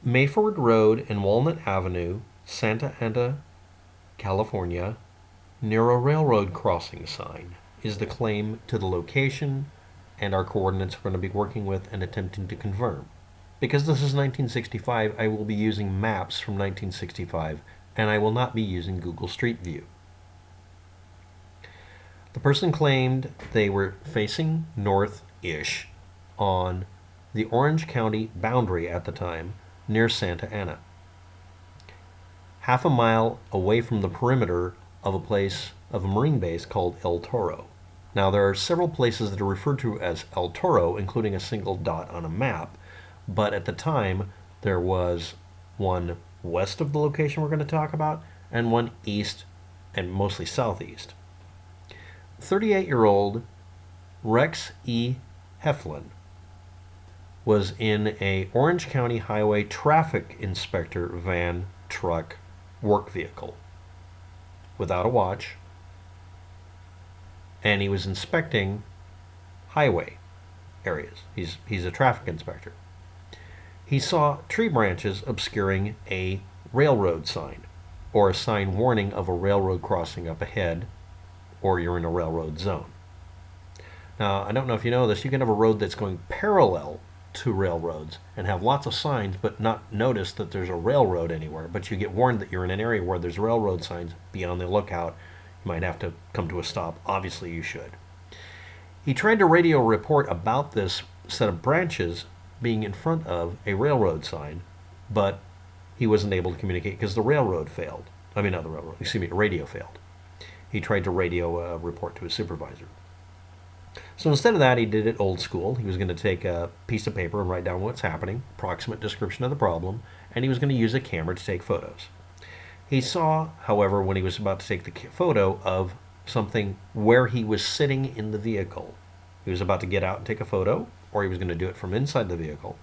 Myford Road and Walnut Avenue, Santa Ana, California, near a railroad crossing sign, is the claim to the location and our coordinates we're going to be working with and attempting to confirm. Because this is 1965, I will be using maps from 1965, and I will not be using Google Street View. The person claimed they were facing north-ish on the Orange County boundary at the time, near Santa Ana, half a mile away from the perimeter of a marine base called El Toro. Now, there are several places that are referred to as El Toro, including a single dot on a map, but at the time there was one west of the location we're going to talk about and one east and mostly southeast. 38-year-old Rex E Heflin was in a Orange County Highway traffic inspector van truck work vehicle without a watch, and he was inspecting highway areas. He's a traffic inspector. He saw tree branches obscuring a railroad sign, or a sign warning of a railroad crossing up ahead, or you're in a railroad zone. Now, I don't know if you know this, you can have a road that's going parallel to railroads and have lots of signs but not notice that there's a railroad anywhere, but you get warned that you're in an area where there's railroad signs. Be on the lookout. You might have to come to a stop. Obviously you should. He tried to radio report about this set of branches being in front of a railroad sign, but he wasn't able to communicate because the railroad failed. I mean, not the railroad, excuse me, the radio failed. He tried to radio report to his supervisor. So instead of that, he did it old school. He was going to take a piece of paper and write down what's happening, approximate description of the problem, and he was going to use a camera to take photos. He saw, however, when he was about to take the photo of something where he was sitting in the vehicle. He was about to get out and take a photo, or he was going to do it from inside the vehicle.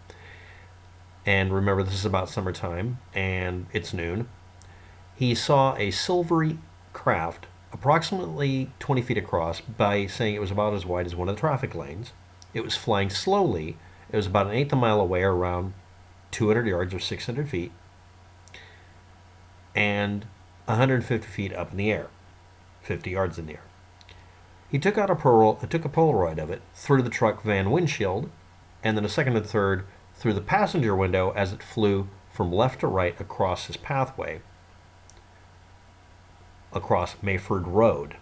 And remember, this is about summertime, and it's noon. He saw a silvery craft approximately 20 feet across, by saying it was about as wide as one of the traffic lanes. It was flying slowly. It was about an eighth of a mile away, around 200 yards or 600 feet, and 150 feet up in the air, 50 yards in the air. He took a Polaroid of it through the truck van windshield, and then a second and third through the passenger window as it flew from left to right across his pathway, across Myford Road,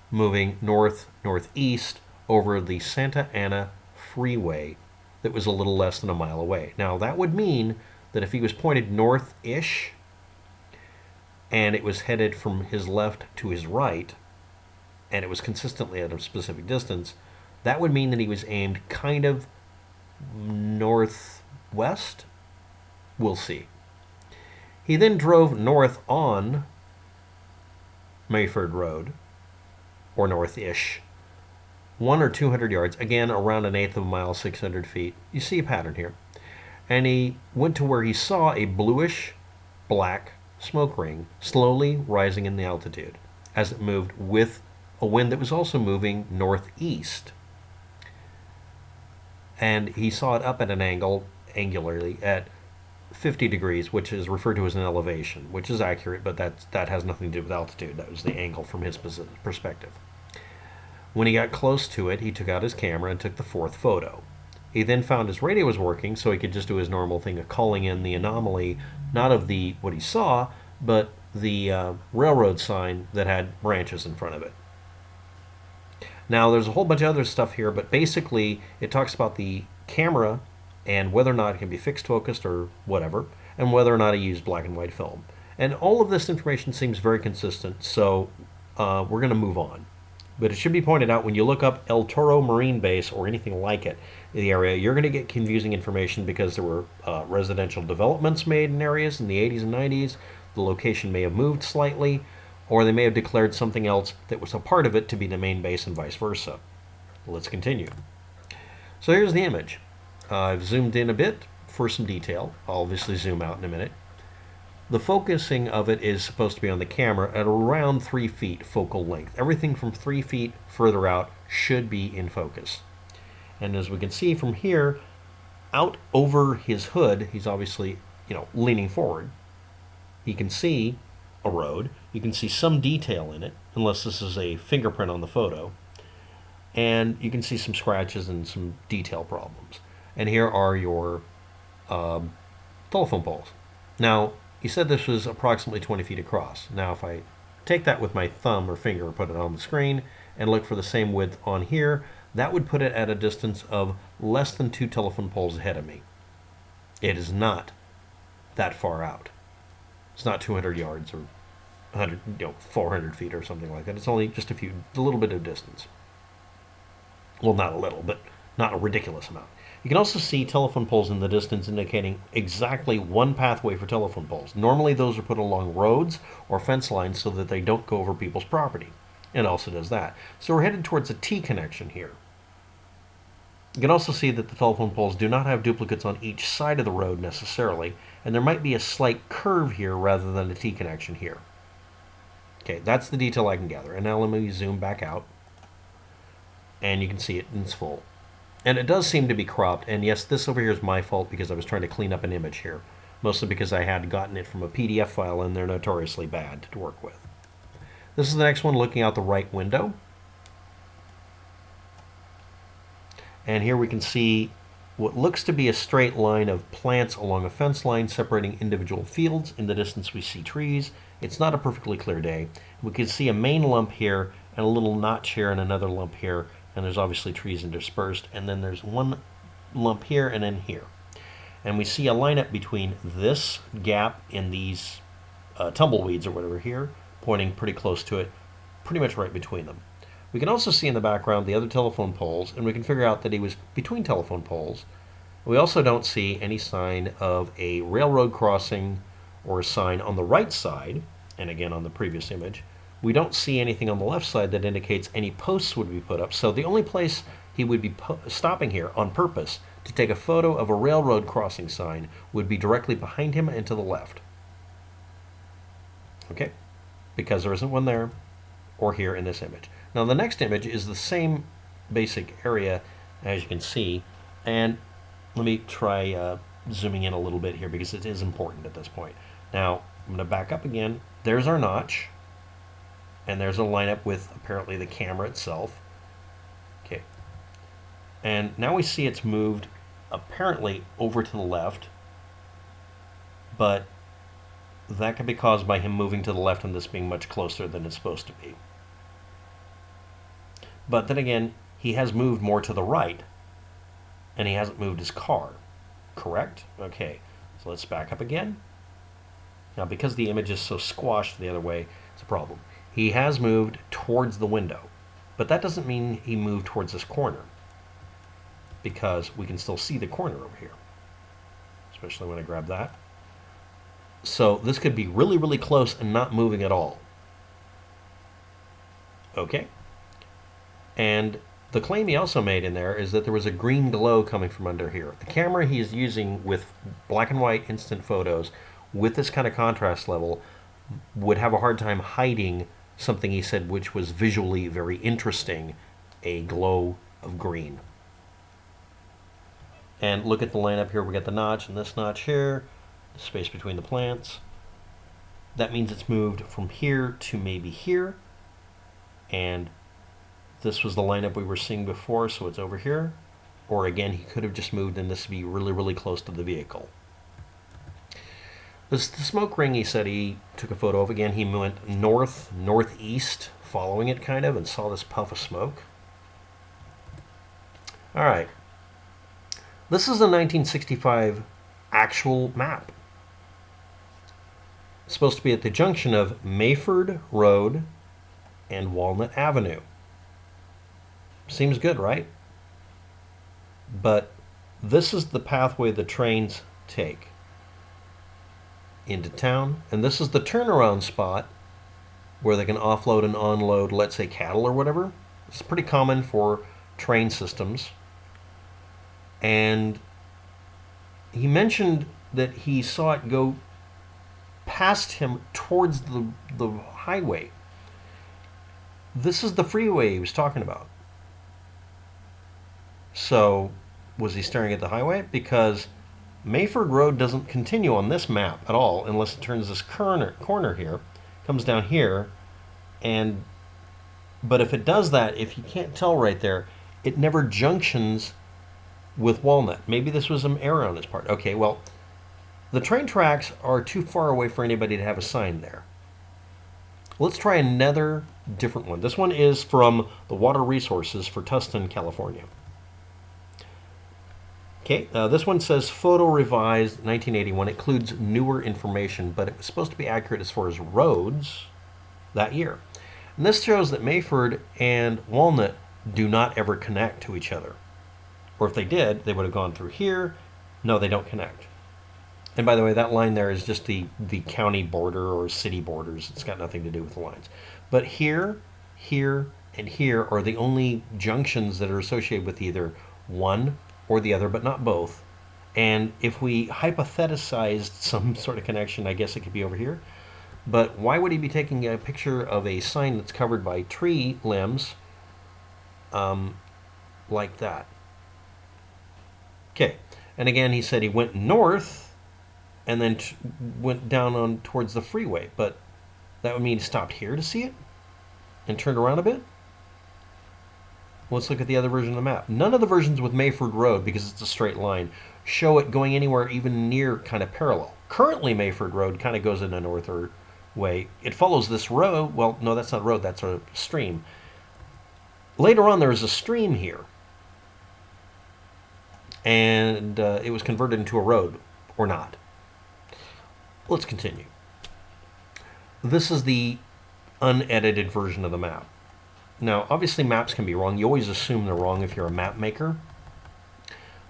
moving north-northeast over the Santa Ana freeway that was a little less than a mile away. Now, that would mean that if he was pointed north-ish and it was headed from his left to his right, and it was consistently at a specific distance, that would mean that he was aimed kind of northwest. We'll see. He then drove north on Myford Road, or north-ish, 100 or 200 yards, again around an eighth of a mile, 600 feet. You see a pattern here. And he went to where he saw a bluish black smoke ring slowly rising in the altitude as it moved with a wind that was also moving northeast. And he saw it up at an angle, angularly, at 50 degrees, which is referred to as an elevation, which is accurate, but that has nothing to do with altitude. That was the angle from his perspective. When he got close to it, he took out his camera and took the fourth photo. He then found his radio was working, so he could just do his normal thing of calling in the anomaly, not of what he saw, but the railroad sign that had branches in front of it. Now, there's a whole bunch of other stuff here, but basically it talks about the camera and whether or not it can be fixed focused or whatever, and whether or not he used black and white film. And all of this information seems very consistent, so we're going to move on. But it should be pointed out, when you look up El Toro Marine Base or anything like it in the area, you're going to get confusing information because there were residential developments made in areas in the 80s and 90s. The location may have moved slightly, or they may have declared something else that was a part of it to be the main base and vice versa. Let's continue. So here's the image. I've zoomed in a bit for some detail. I'll obviously zoom out in a minute. The focusing of it is supposed to be on the camera at around 3 feet focal length. Everything from 3 feet further out should be in focus. And as we can see from here, out over his hood, he's obviously, leaning forward. He can see a road. You can see some detail in it, unless this is a fingerprint on the photo. And you can see some scratches and some detail problems. And here are your telephone poles. Now, you said this was approximately 20 feet across. Now, if I take that with my thumb or finger and put it on the screen and look for the same width on here, that would put it at a distance of less than 2 telephone poles ahead of me. It is not that far out. It's not 200 yards or 100, 400 feet or something like that. It's only just a little bit of distance. Well, not a little, but not a ridiculous amount. You can also see telephone poles in the distance indicating exactly one pathway for telephone poles. Normally those are put along roads or fence lines so that they don't go over people's property. It also does that. So we're headed towards a T connection here. You can also see that the telephone poles do not have duplicates on each side of the road necessarily, and there might be a slight curve here rather than a T connection here. Okay, that's the detail I can gather. And now let me zoom back out, and you can see it in its full. And it does seem to be cropped, and yes, this over here is my fault because I was trying to clean up an image here, mostly because I had gotten it from a PDF file and they're notoriously bad to work with. This is the next one looking out the right window. And here we can see what looks to be a straight line of plants along a fence line separating individual fields. In the distance we see trees. It's not a perfectly clear day. We can see a main lump here and a little notch here and another lump here, and there's obviously trees interspersed, and then there's one lump here and then here. And we see a lineup between this gap in these tumbleweeds or whatever here, pointing pretty close to it, pretty much right between them. We can also see in the background the other telephone poles, and we can figure out that he was between telephone poles. We also don't see any sign of a railroad crossing or a sign on the right side, and again on the previous image. We don't see anything on the left side that indicates any posts would be put up. So the only place he would be stopping here on purpose to take a photo of a railroad crossing sign would be directly behind him and to the left. Okay? Because there isn't one there or here in this image. Now the next image is the same basic area as you can see, and let me try zooming in a little bit here because it is important at this point. Now I'm going to back up again. There's our notch, and there's a lineup with apparently the camera itself. Okay, and now we see it's moved apparently over to the left, but that could be caused by him moving to the left and this being much closer than it's supposed to be. But then again, he has moved more to the right, and he hasn't moved his car, correct? Okay, so let's back up again. Now, because the image is so squashed the other way, it's a problem. He has moved towards the window, but that doesn't mean he moved towards this corner, because we can still see the corner over here, especially when I grab that. So this could be really, really close and not moving at all. Okay. And the claim he also made in there is that there was a green glow coming from under here. The camera he is using with black and white instant photos with this kind of contrast level would have a hard time hiding something he said which was visually very interesting, a glow of green. And look at the lineup here. We got the notch and this notch here, the space between the plants. That means it's moved from here to maybe here, and this was the lineup we were seeing before, so it's over here. Or again, he could have just moved and this would be really, really close to the vehicle. This the smoke ring he said he took a photo of. Again, he went north, northeast, following it kind of, and saw this puff of smoke. All right. This is a 1965 actual map. It's supposed to be at the junction of Myford Road and Walnut Avenue. Seems good, right? But this is the pathway the trains take into town, and this is the turnaround spot where they can offload and unload, let's say, cattle or whatever. It's pretty common for train systems. And he mentioned that he saw it go past him towards the highway. This is the freeway he was talking about. So Was he staring at the highway? Because Myford Road doesn't continue on this map at all unless it turns this corner here, comes down here, and but if it does that, if you can't tell right there, it never junctions with Walnut. Maybe this was an error on its part. Okay, well, the train tracks are too far away for anybody to have a sign there. Let's try another different one. This one is from the Water Resources for Tustin, California. Okay, this one says photo revised 1981, includes newer information, but it was supposed to be accurate as far as roads that year. And this shows that Myford and Walnut do not ever connect to each other. Or if they did, they would have gone through here. No, they don't connect. And by the way, that line there is just the county border or city borders. It's got nothing to do with the lines. But here, here, and here are the only junctions that are associated with either one or the other, but not both. And if we hypotheticized some sort of connection, I guess it could be over here. But why would he be taking a picture of a sign that's covered by tree limbs like that? Okay, and again, he said he went north and then went down on towards the freeway, but that would mean he stopped here to see it and turned around a bit. Let's look at the other version of the map. None of the versions with Myford Road, because it's a straight line, show it going anywhere even near kind of parallel. Currently, Myford Road kind of goes in a northward way. It follows this road. Well, no, that's not a road. That's a stream. Later on, there was a stream here. And it was converted into a road, or not. Let's continue. This is the unedited version of the map. Now, obviously maps can be wrong. You always assume they're wrong if you're a map maker.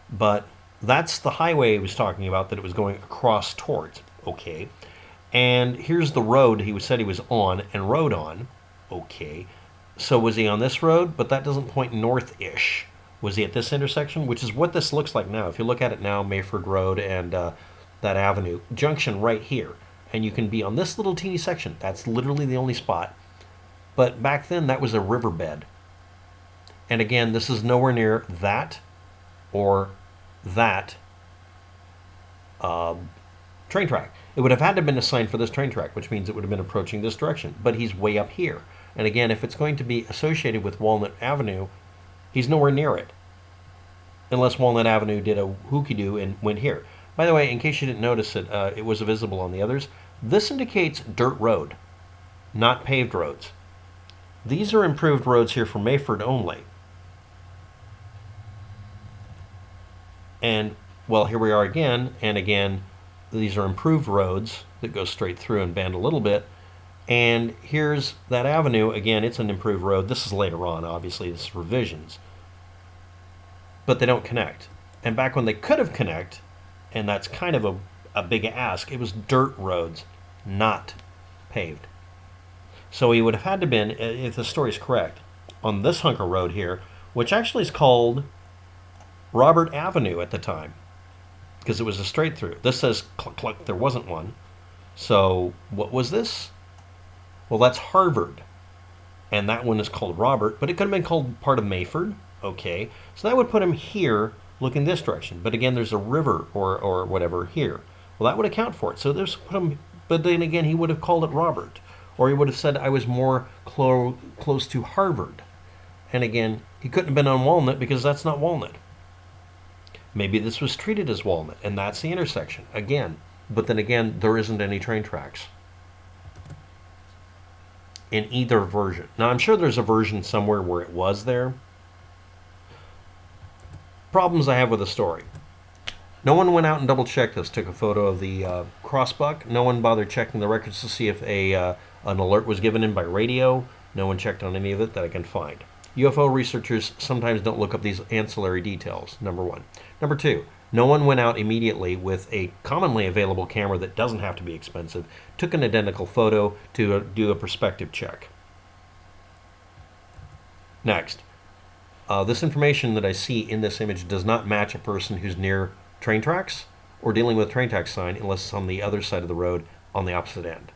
But that's the highway he was talking about that it was going across towards. Okay. And here's the road he said he was on and rode on. Okay. So was he on this road? But that doesn't point north-ish. Was he at this intersection? Which is what this looks like now. If you look at it now, Myford Road and that avenue. Junction right here. And you can be on this little teeny section. That's literally the only spot. But back then, that was a riverbed. And again, this is nowhere near that or that train track. It would have had to have been a sign for this train track, which means it would have been approaching this direction. But he's way up here. And again, if it's going to be associated with Walnut Avenue, he's nowhere near it. Unless Walnut Avenue did a hooky-doo and went here. By the way, in case you didn't notice it, it was visible on the others. This indicates dirt road, not paved roads. These are improved roads here for Myford only. And, well, here we are again, and again, these are improved roads that go straight through and bend a little bit. And here's that avenue. Again, it's an improved road. This is later on, obviously. This is revisions. But they don't connect. And back when they could have connect, and that's kind of a big ask, it was dirt roads, not paved. So he would have had to been, if the story's correct, on this hunk of road here, which actually is called Robert Avenue at the time, because it was a straight through. This says cluck cluck, there wasn't one. So what was this? Well, that's Harvard, and that one is called Robert, but it could have been called part of Myford. Okay, so that would put him here, looking this direction. But again, there's a river or whatever here. Well, that would account for it. So there's put him. But then again, he would have called it Robert, or he would have said I was more close to Harvard. And again, he couldn't have been on Walnut because that's not Walnut. Maybe this was treated as Walnut, and that's the intersection again. But then again, there isn't any train tracks in either version. Now, I'm sure there's a version somewhere where it was there. Problems I have with the story. No one went out and double-checked this, took a photo of the crossbuck. No one bothered checking the records to see if an alert was given in by radio. No one checked on any of it that I can find. UFO researchers sometimes don't look up these ancillary details, number one. Number two, no one went out immediately with a commonly available camera that doesn't have to be expensive, took an identical photo to do a perspective check. Next, this information that I see in this image does not match a person who's near train tracks or dealing with a train track sign unless it's on the other side of the road on the opposite end.